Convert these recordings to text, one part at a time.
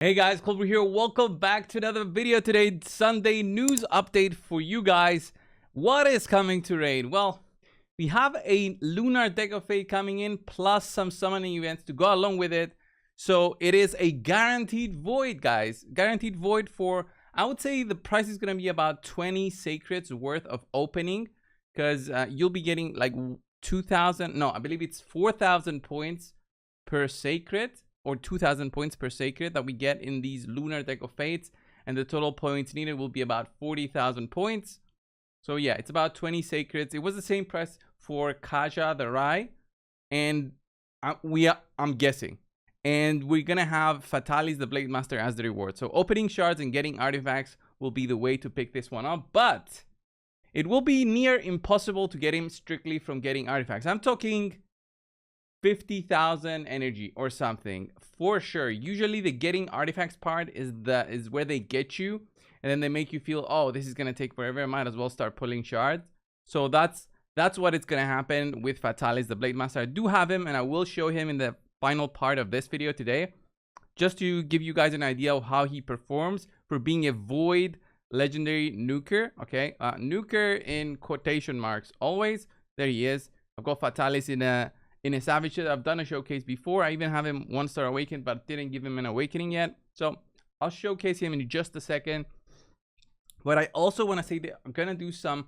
Hey guys, coldbrew here. Welcome back to another video today. Sunday news update for you guys. What is coming to raid? Well, we have a lunar deck of fate coming in, plus some summoning events to go along with it. So it is a guaranteed void, guys. Guaranteed void for, I would say the price is going to be about 20 sacreds worth of opening, because you'll be getting like 2,000, no, I believe it's 4,000 points per sacred, or 2,000 points per sacred that we get in these lunar deck of fates, and the total points needed will be about 40,000 points. So yeah, it's about 20 sacreds. It was the same price for Kaja the Rai, and I'm guessing, and we're gonna have Fatalis the Blade Master as the reward. So opening shards and getting artifacts will be the way to pick this one up, but it will be near impossible to get him strictly from getting artifacts. I'm talking 50,000 energy or something for sure. Usually the getting artifacts part is where they get you, and then they make you feel, oh, this is gonna take forever, I might as well start pulling shards. So that's what it's gonna happen with Fatalis the Blade Master. I do have him, and I will show him in the final part of this video today, just to give you guys an idea of how he performs for being a void legendary nuker. Okay, nuker in quotation marks always. There he is. I've got Fatalis in a Savage. I've done a showcase before. I even have him 1-star awakened, but didn't give him an awakening yet. So I'll showcase him in just a second. But I also want to say that I'm gonna do some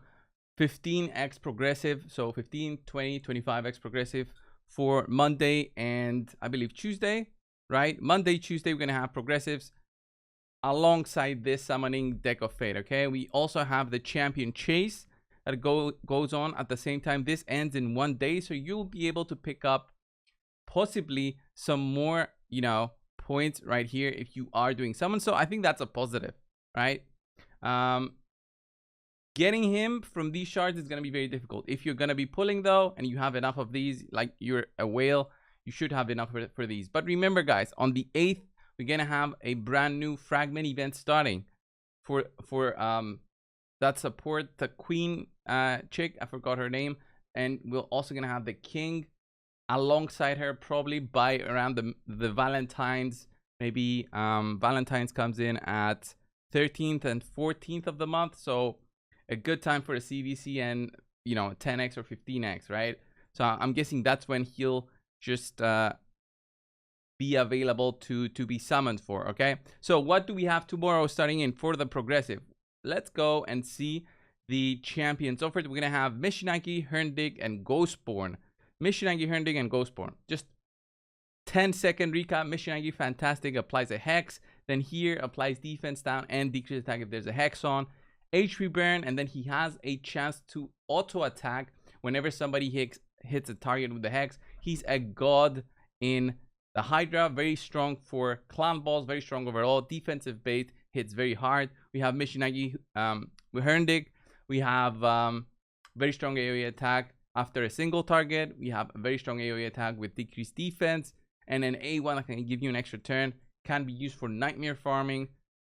15x progressive, so 15, 20, 25x progressive for Monday and I believe Tuesday, right? Monday, Tuesday, we're gonna have progressives alongside this summoning deck of fate. Okay, we also have the champion chase that goes on at the same time. This ends in 1 day, so you'll be able to pick up possibly some more, points right here if you are doing summon. So I think that's a positive, right? Getting him from these shards is going to be very difficult. If you're going to be pulling though, and you have enough of these, like you're a whale, you should have enough for these. But remember guys, on the 8th we're going to have a brand new fragment event starting for that support the queen chick, I forgot her name, and we're also gonna have the king alongside her, probably by around the Valentine's. Maybe Valentine's comes in at 13th and 14th of the month, so a good time for a CVC and 10x or 15x, right? So I'm guessing that's when he'll just be available to be summoned for. Okay, so what do we have tomorrow starting in for the progressive? Let's go and see the champions offered. We're gonna have Mishinagi, Herndig, and Ghostborn. Mishinagi, Herndig, and Ghostborn. Just 10-second recap. Mishinagi, fantastic, applies a hex. Then here applies defense down and decrease attack if there's a hex on. HP burn, and then he has a chance to auto attack whenever somebody hits a target with the hex. He's a god in the Hydra, very strong for clan balls, very strong overall. Defensive bait, hits very hard. We have Mishinagi with Herndig. We have very strong AoE attack after a single target. We have a very strong AoE attack with decreased defense, and an A1 that can give you an extra turn. Can be used for nightmare farming.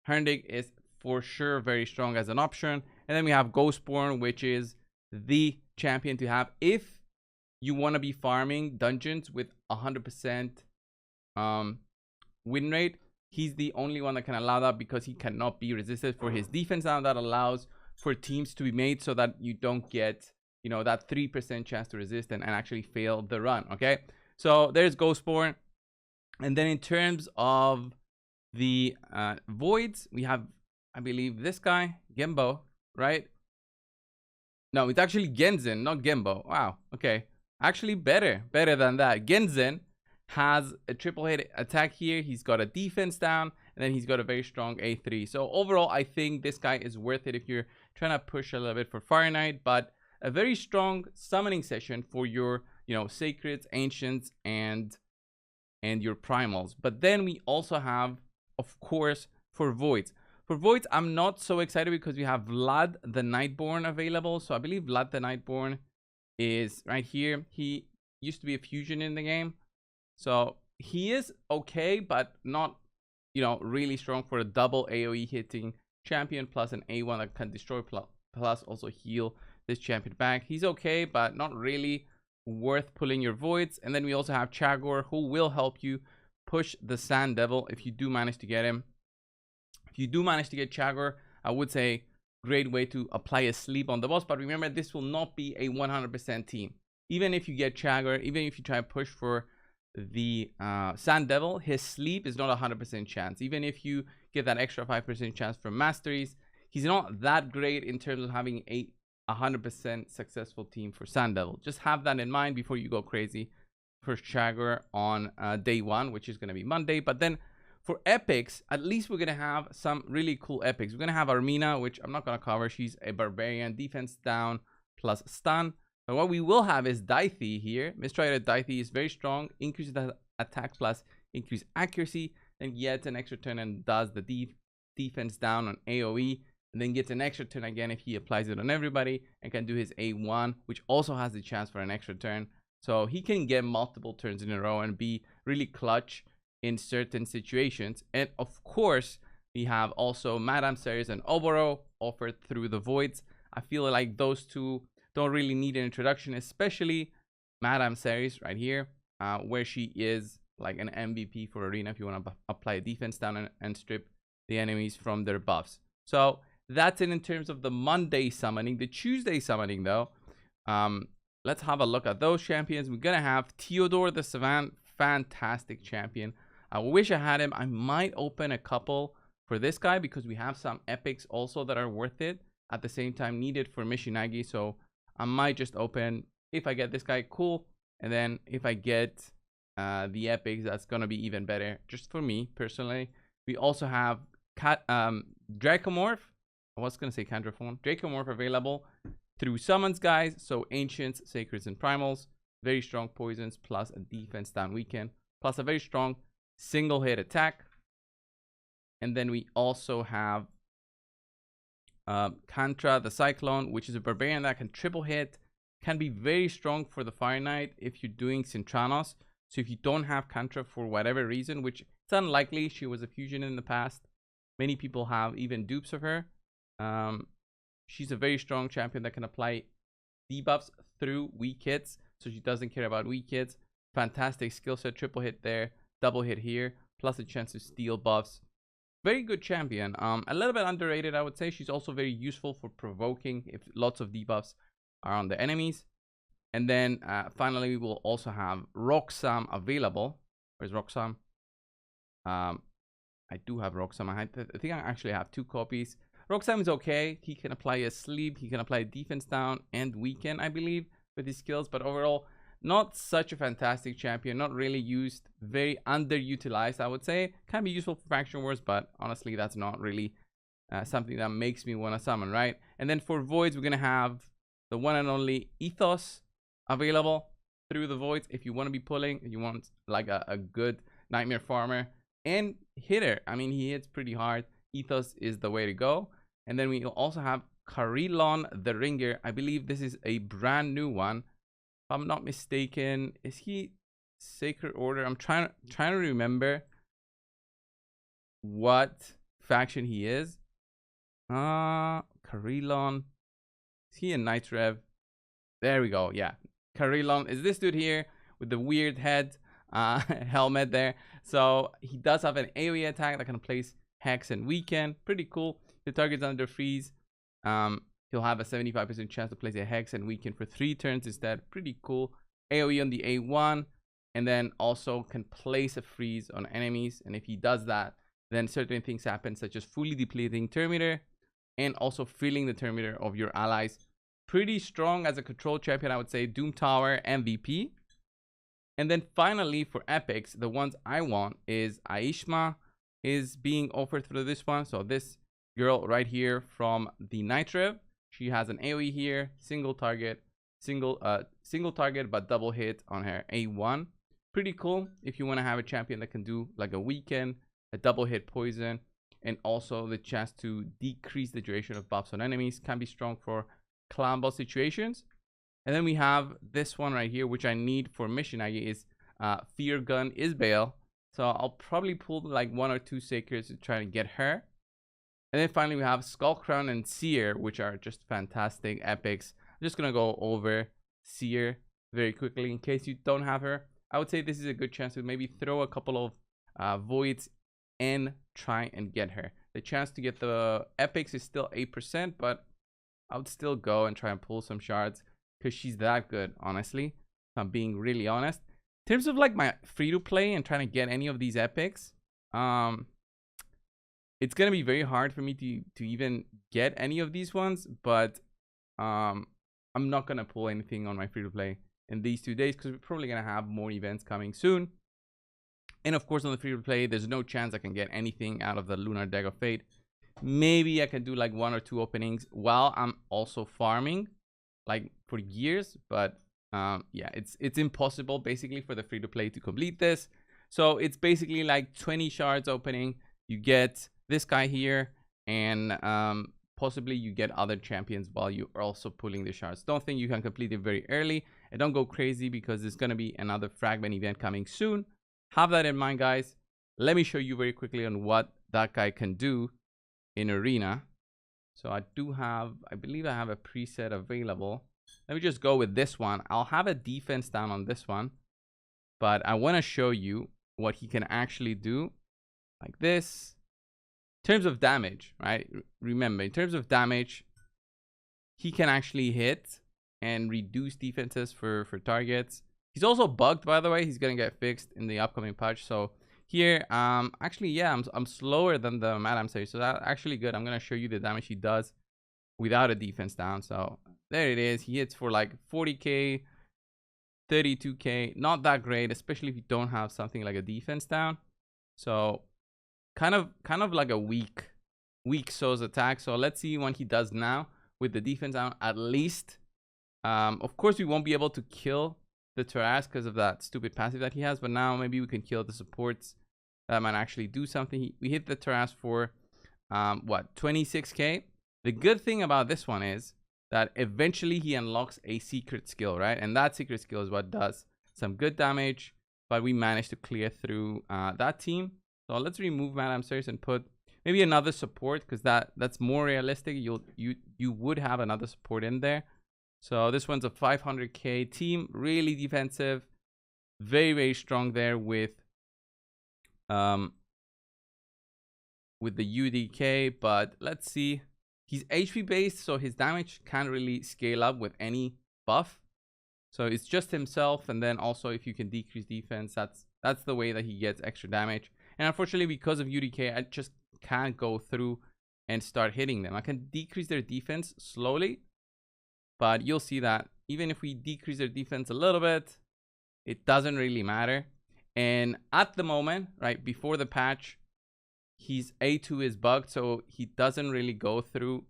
Herndig is for sure very strong as an option. And then we have Ghostborn, which is the champion to have if you want to be farming dungeons with 100% win rate. He's the only one that can allow that, because he cannot be resisted for his defense down. That allows for teams to be made so that you don't get that 3% chance to resist and actually fail the run. Okay, so there's Ghostborn. And then in terms of the voids, we have, I believe, this guy Gembo, right? No, it's actually Genzen, not Gembo. Wow, okay, actually better than that. Genzen has a triple hit attack here. He's got a defense down, and then he's got a very strong A3. So overall, I think this guy is worth it if you're trying to push a little bit for Fire Knight, but a very strong summoning session for your sacreds, ancients, and your primals. But then we also have, of course, for voids. For voids, I'm not so excited because we have Vlad the Nightborn available. So I believe Vlad the Nightborn is right here. He used to be a fusion in the game, so he is okay, but not really strong for a double AoE hitting champion, plus an A1 that can destroy, plus also heal this champion back. He's okay, but not really worth pulling your voids. And then we also have Chagor, who will help you push the Sand Devil if you do manage to get him. If you do manage to get Chagor, I would say great way to apply a sleep on the boss. But remember, this will not be a 100% team. Even if you get Chagor, even if you try to push for the Sand Devil, his sleep is not a 100% chance. Even if you get that extra 5% chance from Masteries, he's not that great in terms of having a 100% successful team for Sand Devil. Just have that in mind before you go crazy for Chagor on day 1, which is going to be Monday. But then for epics, at least we're going to have some really cool epics. We're going to have Armina, which I'm not going to cover. She's a barbarian, defense down plus stun. But what we will have is Daithi here. Mistrided Daithi is very strong, increases the attack plus increase accuracy, then gets an extra turn and does the defense down on AoE, and then gets an extra turn again if he applies it on everybody, and can do his A1, which also has the chance for an extra turn. So he can get multiple turns in a row and be really clutch in certain situations. And of course, we have also Madame Ceres and Oboro offered through the Voids. I feel like those two don't really need an introduction, especially Madame Ceres right here, where she is like an MVP for Arena if you want to apply a defense down and strip the enemies from their buffs. So that's it in terms of the Monday summoning. The Tuesday summoning, though, let's have a look at those champions. We're going to have Theodore the Savant, fantastic champion. I wish I had him. I might open a couple for this guy because we have some epics also that are worth it at the same time needed for Mishinagi. So I might just open, if I get this guy, cool. And then if I get the epics, that's going to be even better just for me personally. We also have Dracomorph. I was going to say Candraphone. Dracomorph available through summons, guys. So Ancients, Sacreds, and Primals. Very strong poisons plus a defense down weekend. Plus a very strong single hit attack. And then we also have Kantra the Cyclone, which is a barbarian that can triple hit. Can be very strong for the Fire Knight if you're doing Cintranos. So if you don't have Kantra for whatever reason, which it's unlikely, she was a fusion in the past. Many people have even dupes of her. She's a very strong champion that can apply debuffs through weak hits. So she doesn't care about weak hits. Fantastic skill set, triple hit there, double hit here, plus a chance to steal buffs. Very good champion. A little bit underrated, I would say. She's also very useful for provoking if lots of debuffs are on the enemies. And then finally, we will also have Roxam available. Where's Roxam? I do have Roxam. I think I actually have 2 copies. Roxam is okay. He can apply a sleep. He can apply a defense down and weaken, I believe, with his skills. But overall, not such a fantastic champion. Not really used. Very underutilized, I would say. Can be useful for faction wars, but honestly, that's not really something that makes me want to summon, right? And then for Voids, we're going to have the one and only Ethos available through the Voids. If you want to be pulling, you want like a good Nightmare Farmer and hitter. I mean, he hits pretty hard. Ethos is the way to go. And then we also have Carilon the Ringer. I believe this is a brand new one. If I'm not mistaken, is he Sacred Order? I'm trying to remember what faction he is. Carilon. Is he a Knight Rev? There we go. Yeah, Carilon is this dude here with the weird head helmet there. So he does have an AoE attack that can place Hex and Weaken. Pretty cool. The target's under freeze. He'll have a 75% chance to place a Hex and Weaken for 3 turns instead. Pretty cool. AoE on the A1. And then also can place a freeze on enemies. And if he does that, then certain things happen, such as fully depleting Terminator and also filling the Terminator of your allies. Pretty strong as a control champion, I would say. Doom Tower MVP. And then finally for epics, the ones I want is Aishma is being offered through this one. So this girl right here from the Knight Rev, she has an AoE here, single target but double hit on her A1. Pretty cool if you want to have a champion that can do like a weaken, a double hit poison, and also the chance to decrease the duration of buffs on enemies. Can be strong for clan boss situations. And then we have this one right here, which I need for Mishinagi, is Fear Gun Isbale. So I'll probably pull like 1 or 2 Sacreds to try to get her. And then finally we have Skull Crown and Seer, which are just fantastic epics. I'm just going to go over Seer very quickly in case you don't have her. I would say this is a good chance to maybe throw a couple of voids and try and get her. The chance to get the epics is still 8%, but I would still go and try and pull some shards because she's that good, honestly. If I'm being really honest. In terms of like my free-to-play and trying to get any of these epics, it's gonna be very hard for me to even get any of these ones, but I'm not gonna pull anything on my free-to-play in these 2 days because we're probably gonna have more events coming soon. And of course on the free-to-play, there's no chance I can get anything out of the Lunar Deck of Fate. Maybe I can do like 1 or 2 openings while I'm also farming like for years, but yeah, it's impossible basically for the free-to-play to complete this. So it's basically like 20 shards opening. You get this guy here, and possibly you get other champions while you are also pulling the shards. Don't think you can complete it very early, and don't go crazy because there's going to be another fragment event coming soon. Have that in mind, guys. Let me show you very quickly on what that guy can do in arena. So I believe I have a preset available. Let me just go with this one. I'll have a defense down on this one, but I want to show you what he can actually do like this. In terms of damage, right? Remember, in terms of damage, he can actually hit and reduce defenses for targets. He's also bugged, by the way. He's gonna get fixed in the upcoming patch. So here, actually, yeah, I'm slower than the Madame Series, so that's actually good. I'm gonna show you the damage he does without a defense down. So there it is. He hits for like 40k, 32k. Not that great, especially if you don't have something like a defense down. So kind of like a weak So's attack. So let's see what he does now with the defense down at least. Of course, we won't be able to kill the Taras because of that stupid passive that he has, but now maybe we can kill the supports that might actually do something. We hit the Taras for what, 26k. The good thing about this one is that eventually he unlocks a secret skill, right? And that secret skill is what does some good damage, but we managed to clear through that team. So let's remove Madame Series and put maybe another support, because that's more realistic. You would have another support in there. So this one's a 500k team, really defensive, very, very strong there with the UDK. But let's see, he's HP based, so his damage can't really scale up with any buff. So it's just himself, and then also if you can decrease defense, that's the way that he gets extra damage. And unfortunately, because of UDK, I just can't go through and start hitting them. I can decrease their defense slowly, but you'll see that even if we decrease their defense a little bit, it doesn't really matter. And at the moment, right before the patch, his A2 is bugged, so he doesn't really go through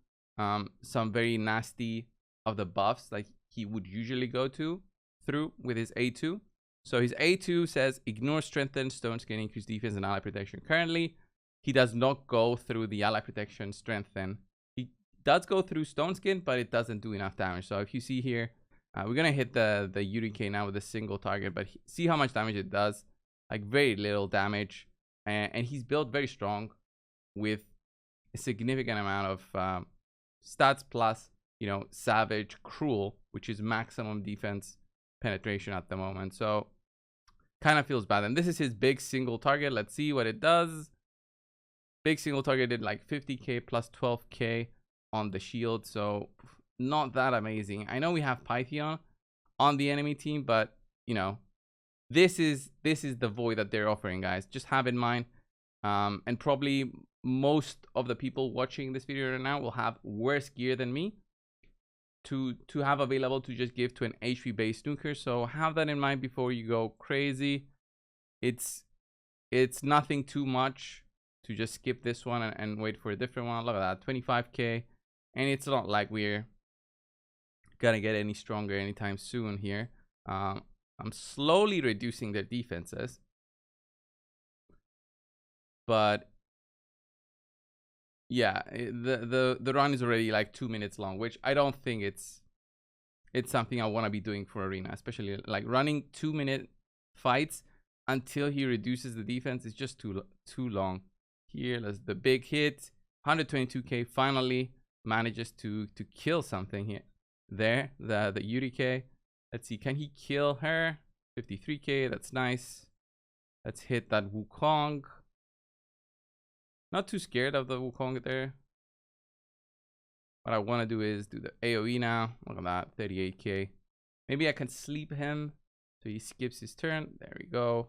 some very nasty of the buffs like he would usually go through with his A2. So his A2 says ignore strengthen, stone skin, increase defense and ally protection. Currently, he does not go through the ally protection strengthen. He does go through stone skin, but it doesn't do enough damage. So if you see here, we're gonna hit the UDK now with a single target, but see how much damage it does. Like very little damage, and he's built very strong with a significant amount of stats plus, you know, savage, cruel, which is maximum defense penetration at the moment. So kind of feels bad. And this is his big single target. Let's see what it does. Big single target did like 50k plus 12k on the shield, so not that amazing. I know we have Pythion on the enemy team, but you know, this is the void that they're offering, guys. Just have in mind, and probably most of the people watching this video right now will have worse gear than me to have available to just give to an HP based snooker. So have that in mind before you go crazy. It's nothing too much to just skip this one and wait for a different one. Look at that, 25k, and it's not like we're gonna get any stronger anytime soon here. I'm slowly reducing their defenses, but yeah, the run is already like 2 minutes long, which I don't think it's something I want to be doing for arena, especially like running 2-minute fights until he reduces the defense is just too long. Here, let's the big hit, 122k, finally manages to kill something here. There, the UDK. Let's see, can he kill her? 53k, that's nice. Let's hit that Wukong. Not too scared of the Wukong there. What I want to do is do the AoE now. Look at that, 38k. Maybe I can sleep him so he skips his turn. There we go.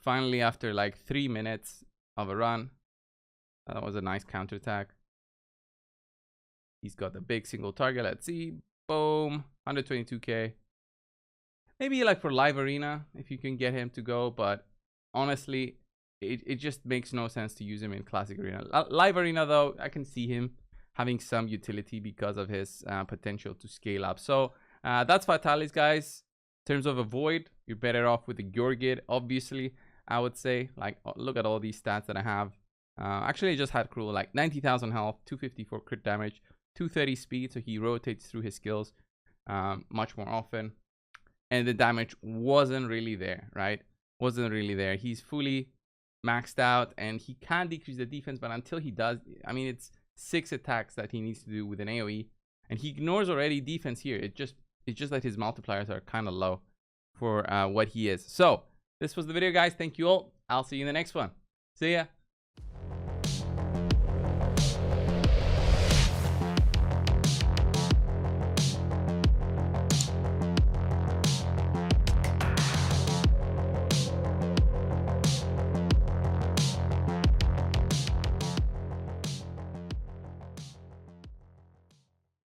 Finally, after like 3 minutes of a run, that was a nice counterattack. He's got the big single target. Let's see. Boom. 122k. Maybe like for live arena, if you can get him to go. But honestly, it just makes no sense to use him in classic arena. Live arena, though, I can see him having some utility because of his potential to scale up. So that's Fatalis, guys. In terms of a void, you're better off with the Gyorgid, obviously. I would say, like, look at all these stats that I have. Actually, I just had Cruel, like 90,000 health, 254 crit damage, 230 speed, so he rotates through his skills much more often. And the damage wasn't really there, right? Wasn't really there. He's fully maxed out, and he can decrease the defense, but until he does, I mean, it's 6 attacks that he needs to do with an AoE, and he ignores already defense here. It's just that his multipliers are kind of low for what he is. So this was the video, guys. Thank you all. I'll see you in the next one. See ya.